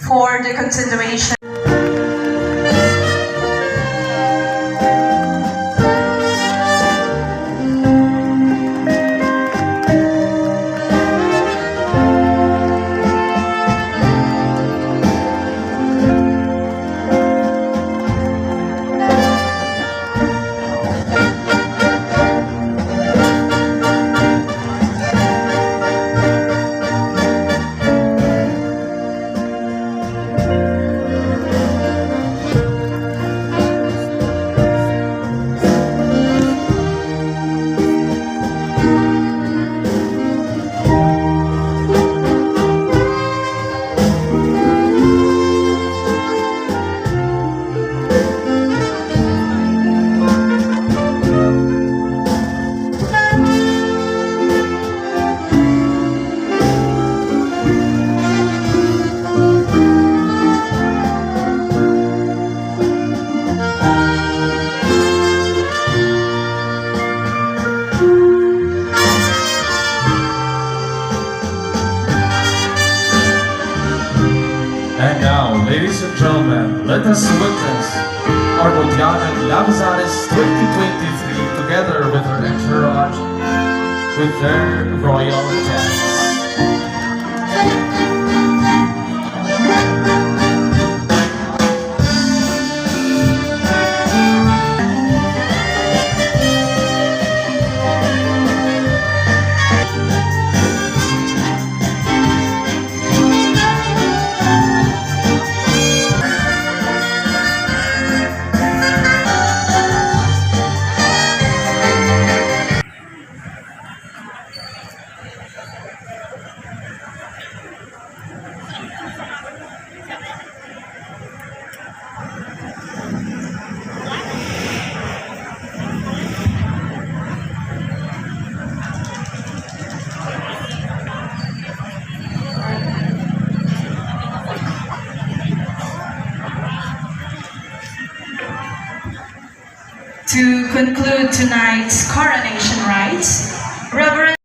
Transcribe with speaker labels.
Speaker 1: for the consideration.
Speaker 2: And now, ladies and gentlemen, let us witness Arbodiana Labazares 2023 together with her entourage with their royal dance.
Speaker 1: To conclude tonight's coronation rites, Reverend